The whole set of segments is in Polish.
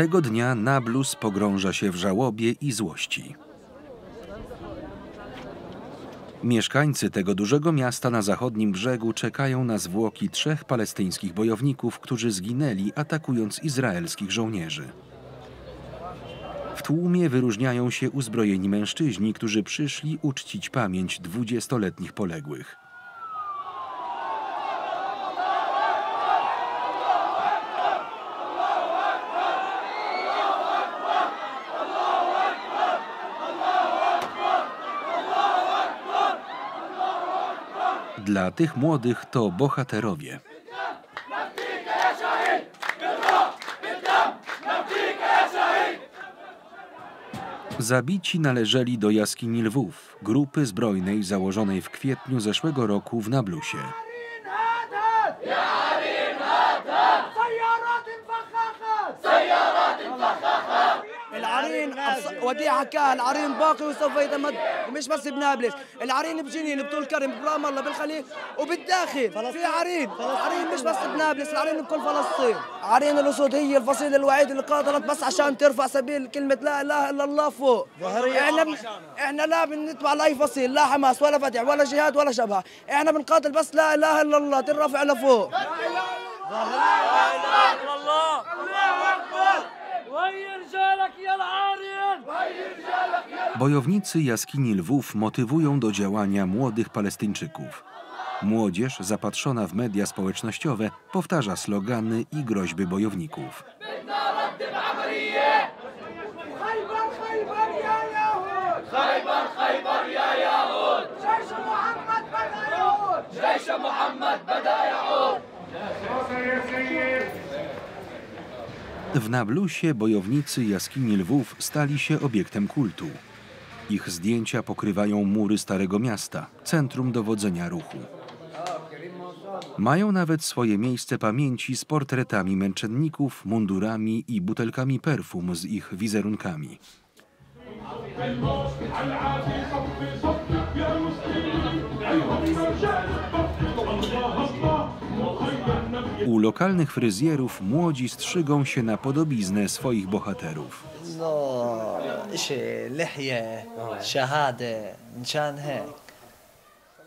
Tego dnia Nablus pogrąża się w żałobie i złości. Mieszkańcy tego dużego miasta na zachodnim brzegu czekają na zwłoki 3 palestyńskich bojowników, którzy zginęli, atakując izraelskich żołnierzy. W tłumie wyróżniają się uzbrojeni mężczyźni, którzy przyszli uczcić pamięć 20-letnich poległych. Dla tych młodych to bohaterowie. Zabici należeli do jaskini Lwów, grupy zbrojnej założonej w kwietniu zeszłego roku w Nablusie. العرين وديع حكاها العرين باقي وسوف يتمد ومش بس بنابلس العرين بجنين بطول كرم برام الله بالخليل وبالداخل في عرين مش بس بنابلس العرين بكل فلسطين عرين الاسود هي الفصيله الوحيده اللي قاتلت بس عشان ترفع سبيل كلمه لا اله الا الله فوق احنا لا بنتبع لاي فصيل لا حماس ولا فتح ولا جهاد ولا شبهه احنا بنقاتل بس لا اله الا الله ترفع لفوق لا اله الا الله Bojownicy jaskini Lwów motywują do działania młodych Palestyńczyków. Młodzież zapatrzona w media społecznościowe powtarza slogany i groźby bojowników. W Nablusie bojownicy jaskini Lwów stali się obiektem kultu. Ich zdjęcia pokrywają mury Starego Miasta, centrum dowodzenia ruchu. Mają nawet swoje miejsce pamięci z portretami męczenników, mundurami i butelkami perfum z ich wizerunkami. U lokalnych fryzjerów młodzi strzygą się na podobiznę swoich bohaterów.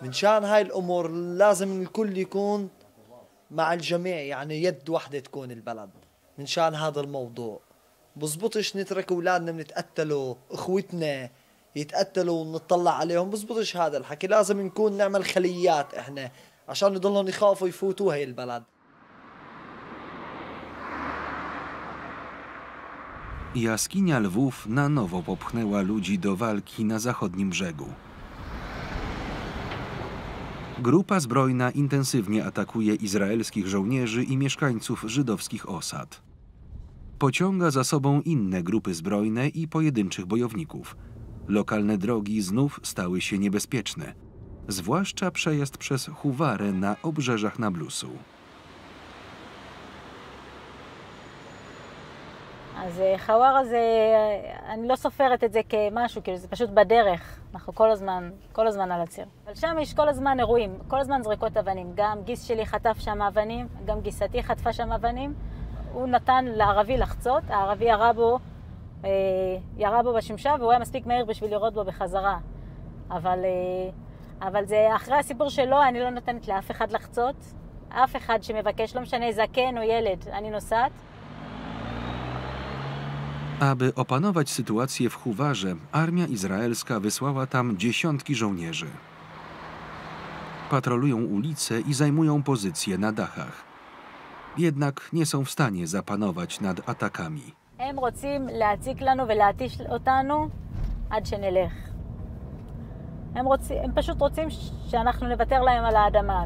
منشان هاي الأمور لازم الكل يكون مع الجميع يعني يد واحدة تكون البلد منشان هذا الموضوع بزبطش نترك أولادنا بنتقتلوا إخوتنا يتقتلوا ونطلع عليهم بزبطش هذا الحكي لازم نكون نعمل خليات إحنا عشان يضلون يخافوا يفوتوا هاي البلد. Jaskinia Lwów na nowo popchnęła ludzi do walki na zachodnim brzegu. Grupa zbrojna intensywnie atakuje izraelskich żołnierzy i mieszkańców żydowskich osad. Pociąga za sobą inne grupy zbrojne i pojedynczych bojowników. Lokalne drogi znów stały się niebezpieczne, zwłaszcza przejazd przez Huwarę na obrzeżach Nablusu. אז חווארה זה, אני לא סופרת את זה כמשהו, כאילו זה פשוט בדרך, אנחנו כל הזמן על הציר. אבל שם יש כל הזמן אירועים, כל הזמן זריקות אבנים, גם גיס שלי חטף שם אבנים, גם גיסתי חטפה שם אבנים, הוא נתן לערבי לחצות, הערבי ירה בו בשמשה והוא היה מספיק מהיר בשביל לראות בו בחזרה. אבל זה אחרי הסיפור שלו, אני לא נותנת לאף אחד לחצות, אף אחד שמבקש, לא משנה זקן או ילד, אני נוסעת. Aby opanować sytuację w Huwarze, armia izraelska wysłała tam dziesiątki żołnierzy. Patrolują ulice i zajmują pozycje na dachach. Jednak nie są w stanie zapanować nad atakami. הם רוצים להציק לנו ולהתיש אותנו עד שנלך. הם פשוט רוצים שאנחנו נוותר להם על האדמה,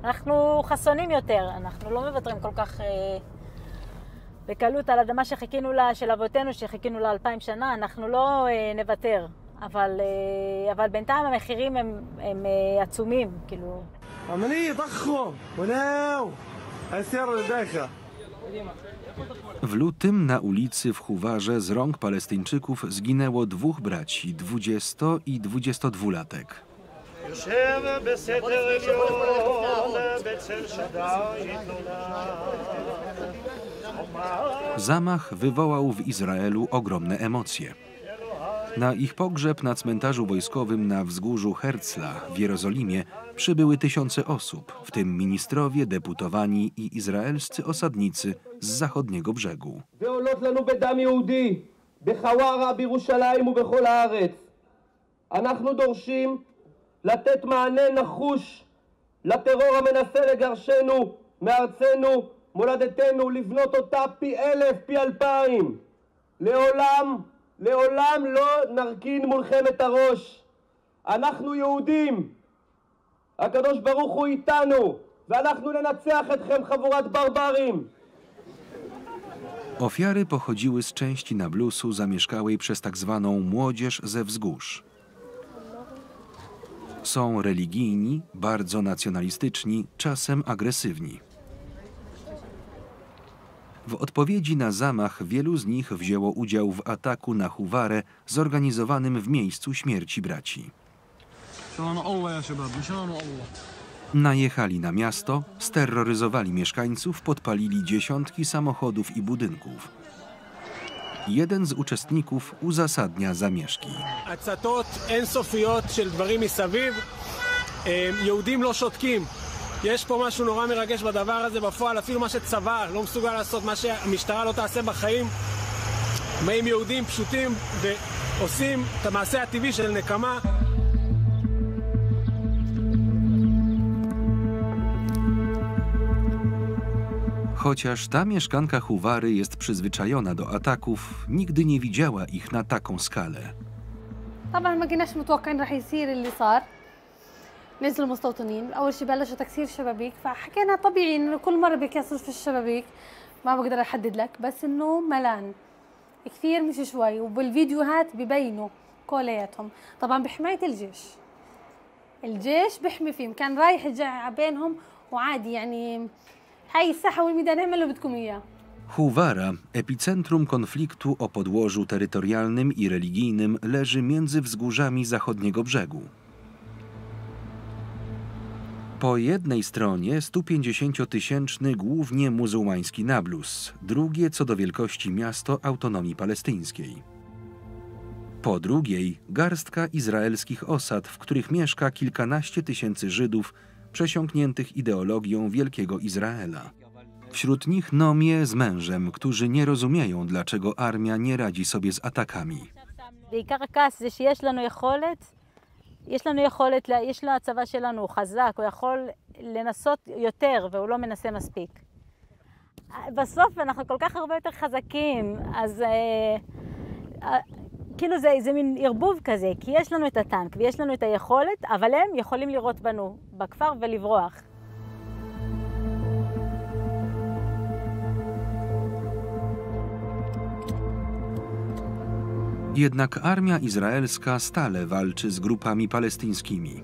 ואנחנו חסונים יותר, אנחנו לא מוותרים כל כך בקלות על אדמה שחיכינו לה, של אבותינו שחיכינו לה 2000 שנה, אנחנו לא נוותר, אבל בינתיים המחירים הם עצומים, כאילו. عملية ضخم وناو أسير الداخل. W lutym na ulicy w Huwarze z rąk Palestyńczyków zginęło 2 braci, 20- i 22-latek. Zamach wywołał w Izraelu ogromne emocje. Na ich pogrzeb na cmentarzu wojskowym na wzgórzu Herzla w Jerozolimie przybyły tysiące osób, w tym ministrowie, deputowani i izraelscy osadnicy z zachodniego brzegu. אנחנו דורשים לתת מענה נחוש לטרור המנסה לגרשנו מארצנו, מולדתנו, לבנות אותה פי 1000, פי 2000. לעולם לא נרכין מולכם את הראש. אנחנו יהודים. הקדוש ברוך הוא איתנו, ואנחנו ננצח אתכם חבורת ברברים. Ofiary pochodziły z części Nablusu zamieszkałej przez tak zwaną młodzież ze wzgórz. Są religijni, bardzo nacjonalistyczni, czasem agresywni. W odpowiedzi na zamach wielu z nich wzięło udział w ataku na Huwarę zorganizowanym w miejscu śmierci braci. Najechali na miasto, steroryzowali mieszkańców, podpalili dziesiątki samochodów i budynków. Jeden z uczestników uzasadnia zamieszki. הצתות אינסופיות של דברים מסביב, יהודים לא שותקים. יש פה משהו נורא מרגש בדבר הזה בפועל, אפילו מה שצבא לא מסוגל לעשות, מה שהמשטרה לא תעשה בחיים. באים יהודים פשוטים ועושים את המעשה הטבעי של נקמה. Chociaż ta mieszkanka Huwary jest przyzwyczajona do ataków, nigdy nie widziała ich na taką skalę. طبعا ما كناش متوقعين رح يصير اللي صار. نزلوا مستوطنين، أول شيء بلشوا تكسير شبابيك، فحكينا طبيعي إنه كل مرة بيكسروا في الشبابيك، ما بقدر أحدد لك، بس إنه ملان كثير مش شوي، وبالفيديوهات ببينوا كلياتهم، طبعا بحماية الجيش بيحمي فيهم، كان رايح جاي على بينهم وعادي يعني هاي الساحة والميدان اعملوا اللي بدكم إياه. Huwara, epicentrum konfliktu o podłożu terytorialnym i religijnym, leży między wzgórzami zachodniego brzegu. Po jednej stronie 150-tysięczny głównie muzułmański Nablus, drugie co do wielkości miasto autonomii palestyńskiej. Po drugiej garstka izraelskich osad, w których mieszka kilkanaście tysięcy Żydów przesiąkniętych ideologią Wielkiego Izraela. Wśród nich Nomie z mężem, którzy nie rozumieją, dlaczego armia nie radzi sobie z atakami. יש לצבא שלנו, הוא חזק, הוא יכול לנסות יותר, והוא לא מנסה מספיק. בסוף אנחנו כל כך הרבה יותר חזקים, אז כאילו זה מין ערבוב כזה, כי יש לנו את הטנק ויש לנו את היכולת, אבל הם יכולים לראות בנו בכפר ולברוח. Jednak armia izraelska stale walczy z grupami palestyńskimi.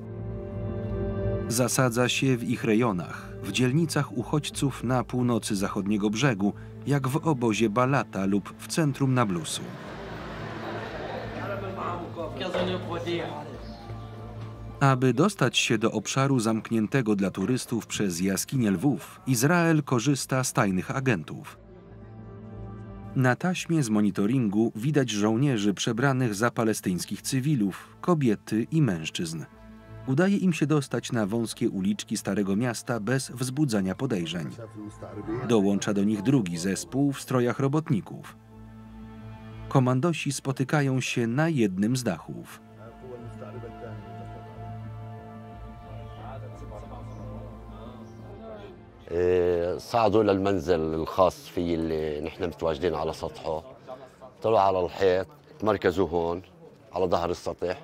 Zasadza się w ich rejonach, w dzielnicach uchodźców na północy zachodniego brzegu, jak w obozie Balata lub w centrum Nablusu. Aby dostać się do obszaru zamkniętego dla turystów przez jaskinię lwów, Izrael korzysta z tajnych agentów. Na taśmie z monitoringu widać żołnierzy przebranych za palestyńskich cywilów, kobiety i mężczyzn. Udaje im się dostać na wąskie uliczki Starego Miasta bez wzbudzania podejrzeń. Dołącza do nich drugi zespół w strojach robotników. Komandosi spotykają się na jednym z dachów. صعدوا للمنزل الخاص فيه اللي نحن متواجدين على سطحه، طلعوا على الحيط، تمركزوا هون على ظهر السطح،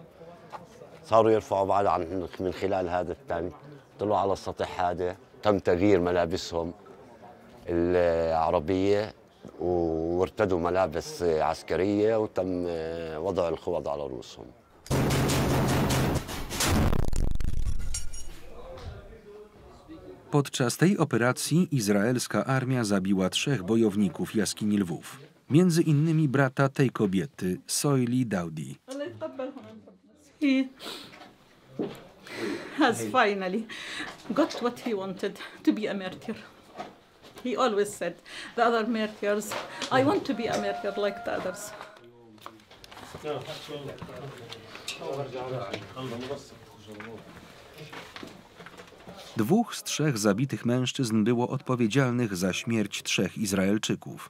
صاروا يرفعوا بعد من خلال هذا التانك، طلعوا على السطح هذا، تم تغيير ملابسهم العربية وارتدوا ملابس عسكرية وتم وضع الخوذ على رؤوسهم. Podczas tej operacji izraelska armia zabiła 3 bojowników jaskini lwów, między innymi brata tej kobiety, Soili Daudi. He has finally got what he wanted, to be a martyr. He always said, the other martyrs, I want to be a martyr like the others. Dwóch z trzech zabitych mężczyzn było odpowiedzialnych za śmierć 3 Izraelczyków.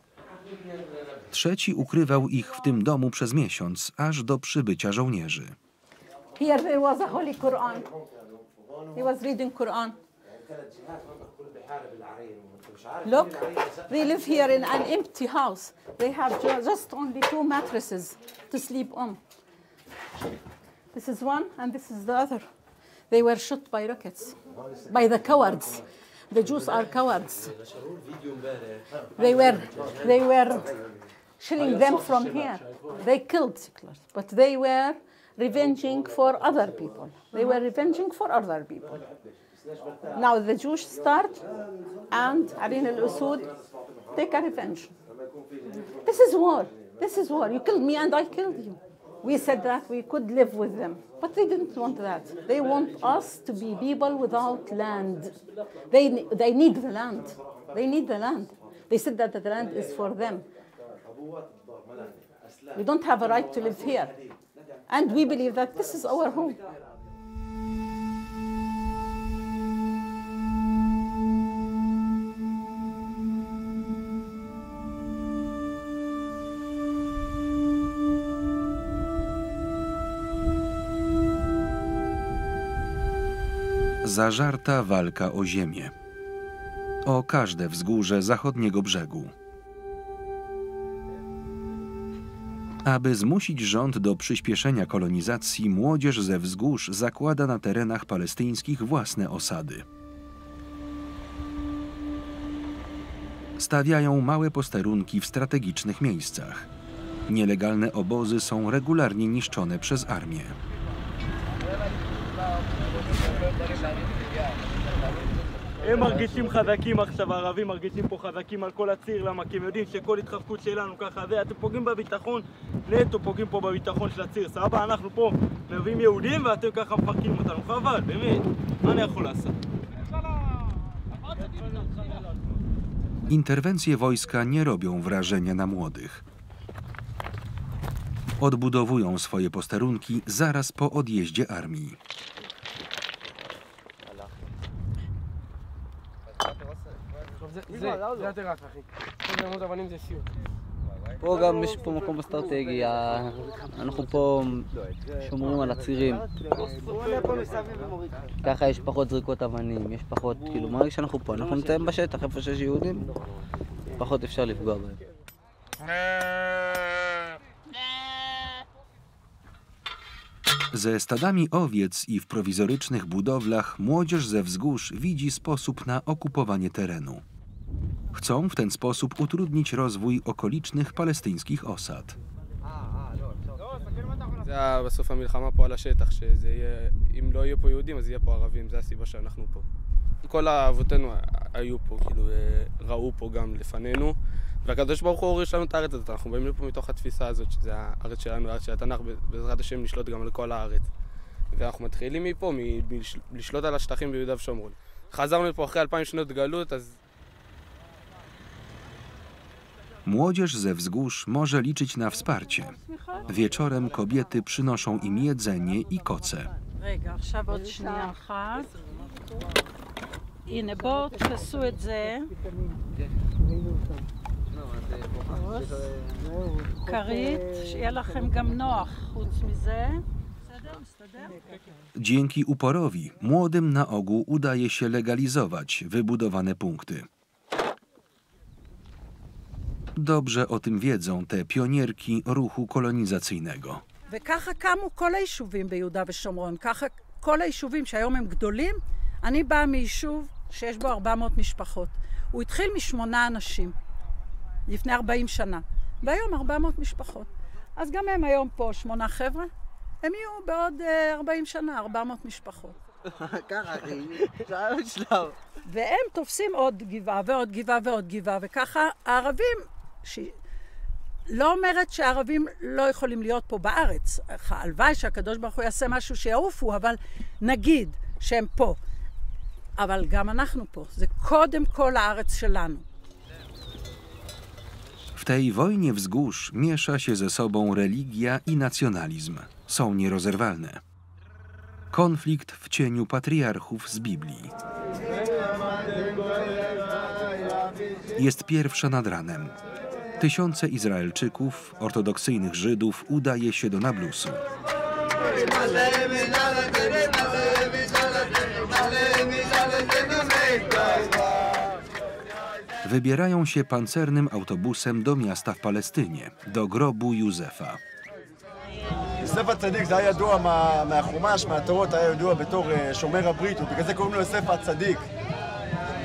Trzeci ukrywał ich w tym domu przez miesiąc, aż do przybycia żołnierzy. Here there was a holy Quran. He was reading Quran. Look, they live here in an empty house. They have just only 2 mattresses to sleep on. This is one and this is the other. They were shot by rockets, by the cowards. The Jews are cowards. They were shilling them from here. They killed Siklars, but they were revenging for other people. They were revenging for other people. Now the Jews start, and Arin al-Usud take a revenge. This is war. This is war. You killed me and I killed you. We said that we could live with them, but they didn't want that. They want us to be people without land. They need the land. They need the land. They said that the land is for them. We don't have a right to live here. And we believe that this is our home. Zażarta walka o ziemię. O każde wzgórze zachodniego brzegu. Aby zmusić rząd do przyspieszenia kolonizacji, młodzież ze wzgórz zakłada na terenach palestyńskich własne osady. Stawiają małe posterunki w strategicznych miejscach. Nielegalne obozy są regularnie niszczone przez armię. הם מרגישים חזקים עכשיו, הערבים מרגישים פה חזקים על כל הציר, למה? כי הם יודעים שכל התחזקות שלנו ככה זה, אתם פוגעים בביטחון, נטו פוגעים פה בביטחון של הציר, סבבה, אנחנו פה מביאים יהודים ואתם ככה מפרקים אותנו, חבל, באמת, מה אני יכול לעשות? Interwencje wojska nie robią wrażenia na młodych. Odbudowują swoje posterunki zaraz po odjeździe armii. פה גם יש פה מקום אסטרטגי, אנחנו פה שומרים על הצירים. ככה יש פחות זריקות אבנים, יש פחות, כאילו, מרגיש שאנחנו פה, אנחנו נמצאים בשטח, איפה שיש יהודים, פחות אפשר לפגוע בהם. Ze stadami owiec i w prowizorycznych budowlach młodzież ze wzgórz widzi sposób na okupowanie terenu. Chcą w ten sposób utrudnić rozwój okolicznych palestyńskich osad. זה בסוף המלחמה פה על השטח, שזה יהיה, אם לא יהיו פה יהודים אז יהיה פה ערבים, זה הסיבה שאנחנו פה. כל האבותינו היו פה, כאילו ראו פה גם לפנינו, והקדוש ברוך הוא הוריש לנו את הארץ הזאת, אנחנו באים לפה מתוך התפיסה הזאת, שזה הארץ שלנו, הארץ של התנ"ך, בעזרת השם נשלוט גם על כל הארץ. ואנחנו מתחילים מפה, לשלוט על השטחים ביהודה ושומרון. חזרנו לפה אחרי 2000 שנות גלות, אז... Młodzież ze wzgórz może liczyć na wsparcie. Wieczorem kobiety przynoszą im jedzenie i koce. רגע, עכשיו עוד שנייה אחת. הנה, בואו תפסו את זה. כרית, שיהיה לכם גם נוח חוץ מזה. בסדר? מסתדר? Dzięki uporowi młodym na ogół udaje się legalizować wybudowane punkty. Dobrze o tym wiedzą te pionierki ruchu kolonizacyjnego. וככה קמו כל היישובים ביהודה ושומרון. ככה כל היישובים שהיום הם גדולים. אני באה מיישוב שיש בו 400 משפחות. הוא התחיל מ8 אנשים, לפני 40 שנה. והיום 400 משפחות. אז גם הם היום פה 8 חבר'ה. הם יהיו בעוד 40 שנה, 400 משפחות. ככה, אחי, עוד שלב. והם תופסים עוד גבעה ועוד גבעה ועוד גבעה, וככה הערבים, לא אומרת שהערבים לא יכולים להיות פה בארץ. הלוואי שהקדוש ברוך הוא יעשה משהו שיעופו, אבל נגיד שהם פה. אבל גם אנחנו פה. זה קודם כל הארץ שלנו. W tej wojnie wzgórz miesza się ze sobą religia i nacjonalizm. Są nierozerwalne. Konflikt w cieniu patriarchów z Biblii. Jest pierwsza nad ranem. Tysiące Izraelczyków, ortodoksyjnych Żydów udaje się do Nablusu. Wybierają się pancernym autobusem do miasta w Palestynie, do grobu Józefa. יוסף הצדיק זה היה ידוע מהחומש, מהתורות, היה ידוע בתור שומר הברית, ובגלל זה קוראים לו יוסף הצדיק.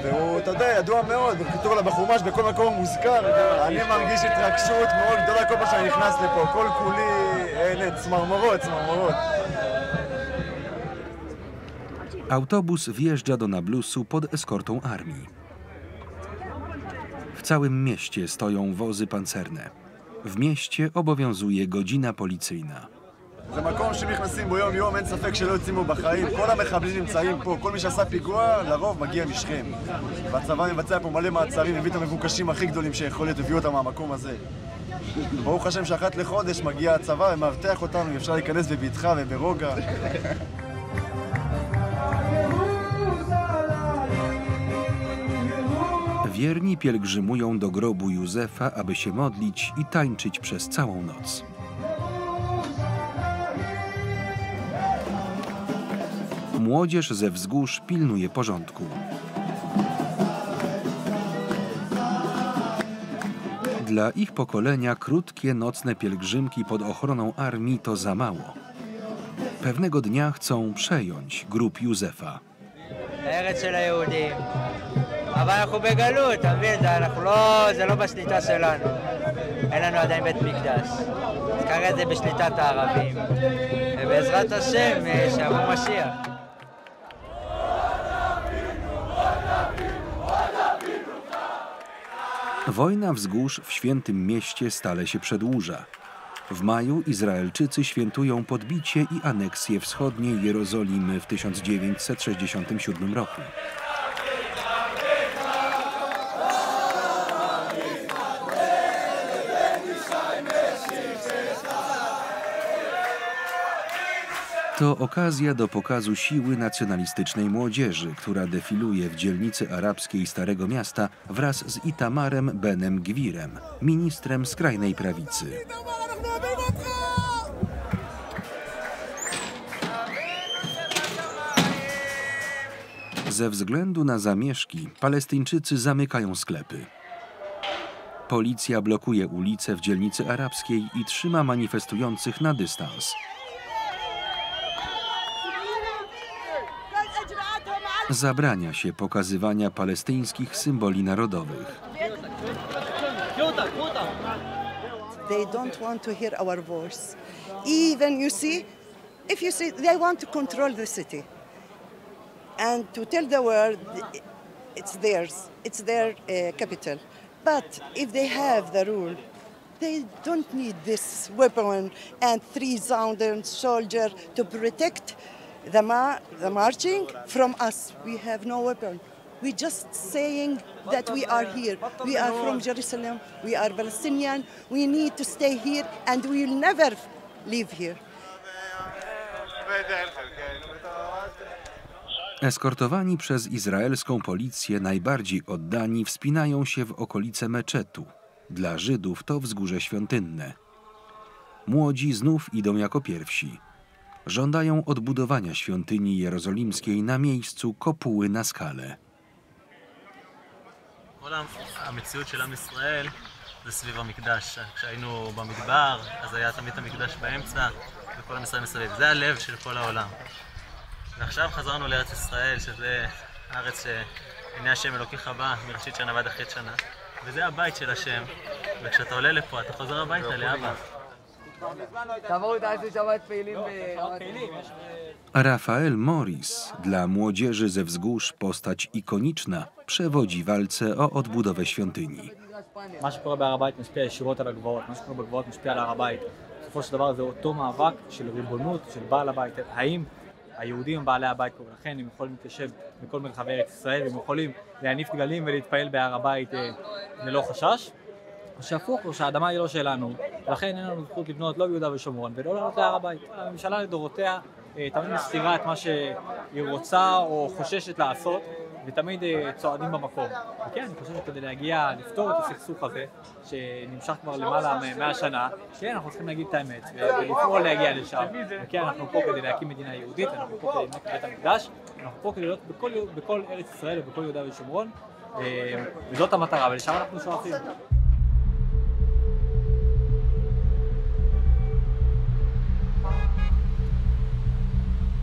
והוא, אתה יודע, ידוע מאוד, כתוב לה בחומש, בכל מקום מוזכר. אני מרגיש התרגשות מאוד גדולה כל פעם שאני נכנס לפה, כל כולי, צמרמורות, צמרמורות. Autobus wjeżdża do Nablusu pod eskortą armii. W całym mieście stoją wozy pancerne. W mieście obowiązuje godzina policyjna. זה מקום שנכנסים בו יום-יום, אין ספק שלא יוצאים בו בחיים. כל המחבלים נמצאים פה, כל מי שעשה פיגוע, לרוב מגיע משכם. והצבא מבצע פה מלא מעצרים, מביא את המבוקשים הכי גדולים שיכול להיות, הביאו אותם מהמקום הזה. ברוך השם שאחת לחודש מגיע הצבא ומאבטח אותנו, אפשר להיכנס בבטחה וברוגע. Wierni pielgrzymują do grobu Józefa, aby się modlić i tańczyć przez całą noc. Młodzież ze wzgórz pilnuje porządku. Dla ich pokolenia krótkie nocne pielgrzymki pod ochroną armii to za mało. Pewnego dnia chcą przejąć grób Józefa. אבל אנחנו בגלות, אתה מבין? זה לא בשליטה שלנו. אין לנו עדיין בית מקדש. אז כרגע זה בשליטת הערבים. ובעזרת השם, שיבוא משיח. Wojna wzgórz w Świętym Mieście stale się przedłuża. W maju Izraelczycy świętują podbicie i aneksję wschodniej Jerozolimy w 1967 roku. To okazja do pokazu siły nacjonalistycznej młodzieży, która defiluje w dzielnicy arabskiej Starego Miasta wraz z Itamarem Benem Gwirem, ministrem skrajnej prawicy. Ze względu na zamieszki Palestyńczycy zamykają sklepy. Policja blokuje ulice w dzielnicy arabskiej i trzyma manifestujących na dystans. Zabrania się pokazywania palestyńskich symboli narodowych. They don't want to hear our voice. Even if you see, they want to control the city and to tell the world it's theirs, it's their capital. But if they have the rule, they don't need this weapon and 3,000 soldiers to protect the marching from us. We have no weapon. We just saying that we are here. We are from Jerusalem. We are Palestinian. We need to stay here and we will never leave here. Eskortowani przez izraelską policję najbardziej oddani wspinają się w okolice meczetu. Dla Żydów to wzgórze świątynne. Młodzi znów idą jako pierwsi. Żądają odbudowania świątyni jerozolimskiej na miejscu kopuły na skalę. המציאות של עם ישראל זה סביב המקדש. כשהיינו במדבר, אז היה תמיד המקדש באמצע וכל עם ישראל מסביב. זה הלב של כל העולם. ועכשיו חזרנו לארץ ישראל, שזה הארץ שהנה השם אלוקיך בא מראשית שנה ועד אחרית שנה. וזה הבית של השם, וכשאתה עולה לפה אתה חוזר הביתה לאבא. Rafael Morris, dla młodzieży ze wzgórz postać ikoniczna, przewodzi walce o odbudowę świątyni. מה שקורה בהר הבית משפיע ישירות על הגבעות, מה שקורה בגבעות משפיע על הר הבית. בסופו של דבר זה אותו מאבק של ריבונות, של בעל הבית. האם היהודים הם בעלי הבית פה, ולכן הם יכולים להתיישב בכל מרחבי ארץ ישראל, והם יכולים להניף דגלים ולהתפעל בהר הבית ללא חשש, או שהפוך, או שהאדמה היא לא שלנו, ולכן אין לנו זכות לבנות לא ביהודה ושומרון ולא לעלות להר הבית. הממשלה לדורותיה תמיד מסתירה את מה שהיא רוצה או חוששת לעשות, ותמיד צועדים במקום. וכן, אני חושב שכדי להגיע, לפתור את הסכסוך הזה, שנמשך כבר למעלה מ100 שנה, כן, אנחנו צריכים להגיד את האמת, ולפעול להגיע לשם. וכן, אנחנו פה כדי להקים מדינה יהודית, אנחנו פה כדי לבנות בית המקדש, אנחנו פה כדי להיות בכל ארץ ישראל ובכל יהודה ושומרון, וזאת המטרה, ולשם אנחנו שואפים.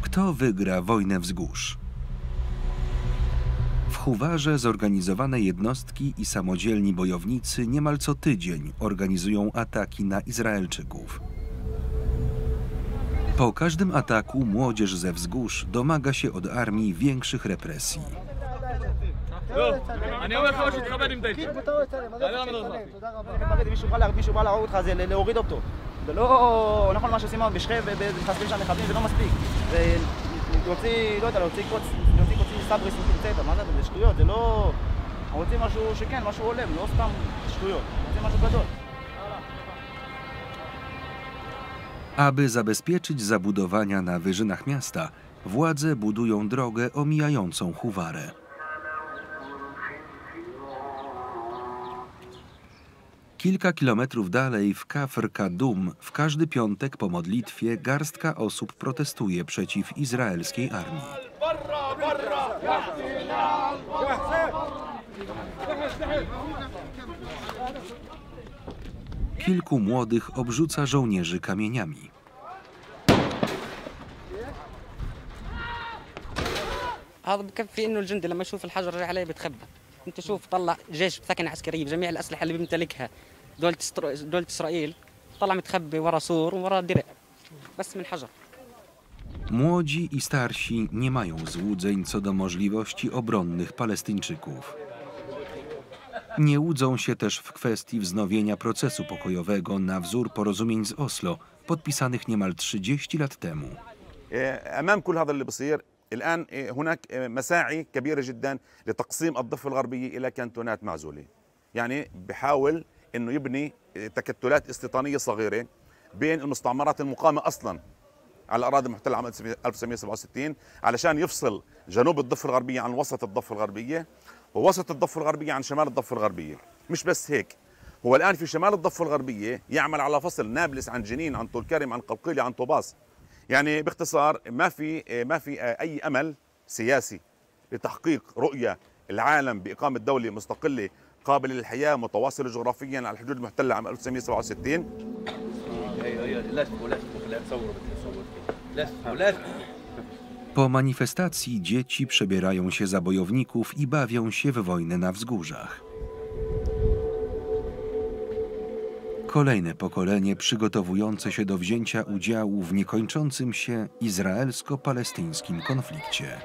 Kto wygra wojnę wzgórz? W Huwarze zorganizowane jednostki i samodzielni bojownicy niemal co tydzień organizują ataki na Izraelczyków. Po każdym ataku młodzież ze wzgórz domaga się od armii większych represji. אני אומר לך משהו, תתכבד עם דייטי. תעלה למדרכה. מישהו בא להרוג אותך, זה להוריד אותו. זה לא נכון מה שעושים מאוד בשכם ומחסלים שם מחבלים, זה לא מספיק. להוציא, לא יודע, להוציא קוצים סבריס וקמצטה, מה זה שטויות, זה לא... רוצים משהו שכן, משהו עולם, לא סתם sztują. רוצים משהו גדול. Aby zabezpieczyć zabudowania na wyżynach miasta, władze budują drogę omijającą Huwarę. Kilka kilometrów dalej w Kafr Kadum w każdy piątek po modlitwie garstka osób protestuje przeciw izraelskiej armii. Kilku młodych obrzuca żołnierzy kamieniami. هذا بكفي انه الجندي لما يشوف الحجر اللي عليه بيتخبى. انت شوف طلع جيش بثكنه عسكريه بجميع الاسلحه اللي بيمتلكها دولة اسرائيل طلع متخبي ورا سور ورا درع بس من حجر. Młodzi i starsi nie mają złudzeń co do możliwości obronnych Palestyńczyków. Nie łudzą się też w kwestii wznowienia procesu pokojowego na wzór porozumień z Oslo, podpisanych niemal 30 lat temu. أمام كل هذا اللي بصير الآن هناك مساعي كبيرة جدا لتقسيم الضفة الغربية إلى كانتونات معزولة. يعني بحاول إنه يبني تكتلات استيطانية صغيرة بين المستعمرات المقامة أصلا على الأراضي المحتلة عام 1967 علشان يفصل جنوب الضفة الغربية عن وسط الضفة الغربية ووسط الضفة الغربية عن شمال الضفة الغربية. مش بس هيك، هو الآن في شمال الضفة الغربية يعمل على فصل نابلس عن جنين عن طول كرم عن قلقيلة عن طوباس. يعني باختصار ما في أي أمل سياسي لتحقيق رؤية العالم بإقامة دولة مستقلة قابلة للحياة متواصلة جغرافيا على الحدود المحتلة عام 1967. Po manifestacji dzieci przebierają się za bojowników i bawią się w wojnę na wzgórzach. Kolejne pokolenie przygotowujące się do wzięcia udziału w niekończącym się izraelsko-palestyńskim konflikcie.